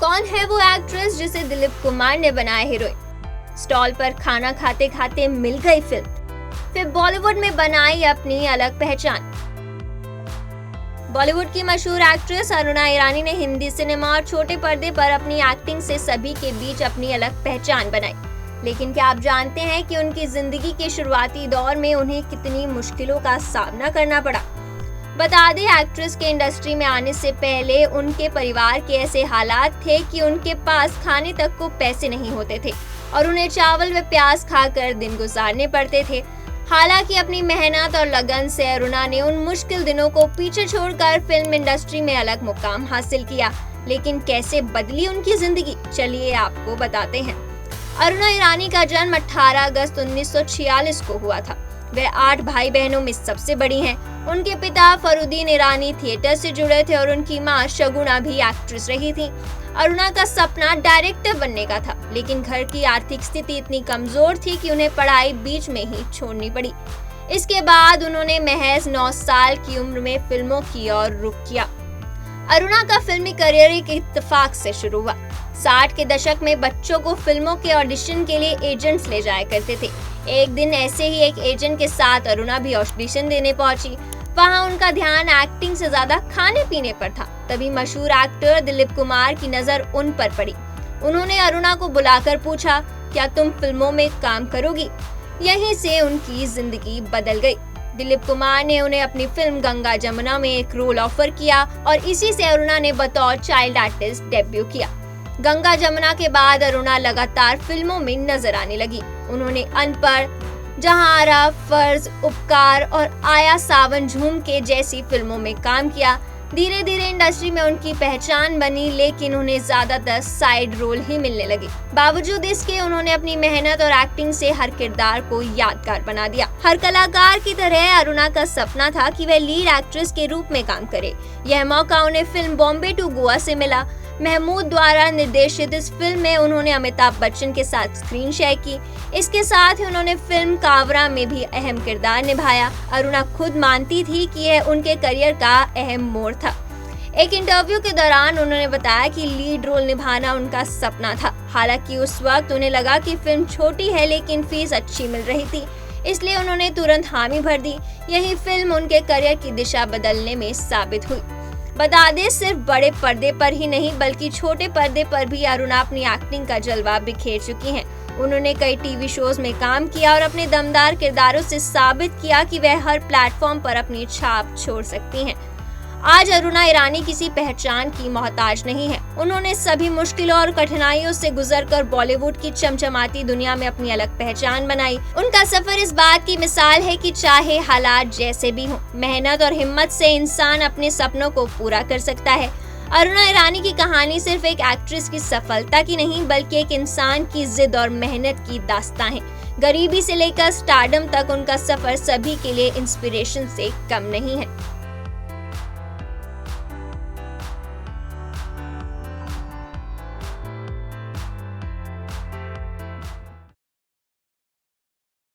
कौन है वो एक्ट्रेस जिसे दिलीप कुमार ने बनाया हीरोइन? स्टॉल पर खाना खाते खाते मिल गई फिल्म, फिर बॉलीवुड में बनाई अपनी अलग पहचान। बॉलीवुड की मशहूर एक्ट्रेस अरुणा ईरानी ने हिंदी सिनेमा और छोटे पर्दे पर अपनी एक्टिंग से सभी के बीच अपनी अलग पहचान बनाई। लेकिन क्या आप जानते हैं कि उनकी जिंदगी के शुरुआती दौर में उन्हें कितनी मुश्किलों का सामना करना पड़ा? बता दें, एक्ट्रेस के इंडस्ट्री में आने से पहले उनके परिवार के ऐसे हालात थे कि उनके पास खाने तक को पैसे नहीं होते थे और उन्हें चावल व प्याज खाकर दिन गुजारने पड़ते थे। हालांकि अपनी मेहनत और लगन से अरुणा ने उन मुश्किल दिनों को पीछे छोड़कर फिल्म इंडस्ट्री में अलग मुकाम हासिल किया। लेकिन कैसे बदली उनकी जिंदगी, चलिए आपको बताते हैं। अरुणा ईरानी का जन्म 18 अगस्त 1946 को हुआ था। वे 8 भाई बहनों में सबसे बड़ी हैं। उनके पिता फरुद्दीन ईरानी थिएटर से जुड़े थे और उनकी मां शगुना भी एक्ट्रेस रही थी। अरुणा का सपना डायरेक्टर बनने का था, लेकिन घर की आर्थिक स्थिति इतनी कमजोर थी कि उन्हें पढ़ाई बीच में ही छोड़नी पड़ी। इसके बाद उन्होंने महज 9 साल की उम्र में फिल्मों की ओर रुख किया। अरुणा का फिल्मी करियर एक इत्तेफाक से शुरू हुआ। 60 के दशक में बच्चों को फिल्मों के ऑडिशन के लिए एजेंट्स ले जाया करते थे। एक दिन ऐसे ही एक एजेंट के साथ अरुणा भी ऑडिशन देने पहुंची। वहां उनका ध्यान एक्टिंग से ज्यादा खाने पीने पर था। तभी मशहूर एक्टर दिलीप कुमार की नजर उन पर पड़ी। उन्होंने अरुणा को बुलाकर पूछा, क्या तुम फिल्मों में काम करोगी? यहीं से उनकी जिंदगी बदल गई। दिलीप कुमार ने उन्हें अपनी फिल्म गंगा जमुना में एक रोल ऑफर किया और इसी से अरुणा ने बतौर चाइल्ड आर्टिस्ट डेब्यू किया। गंगा जमुना के बाद अरुणा लगातार फिल्मों में नजर आने लगी। उन्होंने अनपढ़, जहां फर्ज, उपकार और आया सावन झूम के जैसी फिल्मों में काम किया। धीरे धीरे इंडस्ट्री में उनकी पहचान बनी, लेकिन उन्हें ज्यादातर साइड रोल ही मिलने लगे। बावजूद इसके उन्होंने अपनी मेहनत और एक्टिंग से हर किरदार को यादगार बना दिया। हर कलाकार की तरह अरुणा का सपना था कि वह लीड एक्ट्रेस के रूप में काम करे। यह मौका उन्हें फिल्म बॉम्बे टू गोवा से मिला। महमूद द्वारा निर्देशित इस फिल्म में उन्होंने अमिताभ बच्चन के साथ स्क्रीन शेयर की। इसके साथ ही उन्होंने फिल्म कावरा में भी अहम किरदार निभाया। अरुणा खुद मानती थी कि यह उनके करियर का अहम मोड़ था। एक इंटरव्यू के दौरान उन्होंने बताया कि लीड रोल निभाना उनका सपना था। हालांकि उस वक्त उन्हें लगा कि फिल्म छोटी है लेकिन फीस अच्छी मिल रही थी, इसलिए उन्होंने तुरंत हामी भर दी। यही फिल्म उनके करियर की दिशा बदलने में साबित हुई। बता दें, सिर्फ बड़े पर्दे पर ही नहीं बल्कि छोटे पर्दे पर भी अरुणा अपनी एक्टिंग का जलवा बिखेर चुकी हैं। उन्होंने कई टीवी शोज में काम किया और अपने दमदार किरदारों से साबित किया कि वह हर प्लेटफॉर्म पर अपनी छाप छोड़ सकती हैं। आज अरुणा ईरानी किसी पहचान की मोहताज नहीं है। उन्होंने सभी मुश्किलों और कठिनाइयों से गुजरकर बॉलीवुड की चमचमाती दुनिया में अपनी अलग पहचान बनाई। उनका सफर इस बात की मिसाल है कि चाहे हालात जैसे भी हों, मेहनत और हिम्मत से इंसान अपने सपनों को पूरा कर सकता है। अरुणा ईरानी की कहानी सिर्फ एक एक्ट्रेस की सफलता की नहीं बल्कि एक इंसान की जिद और मेहनत की दास्तां है। गरीबी से लेकर स्टारडम तक उनका सफर सभी के लिए इंस्पिरेशन से कम नहीं है।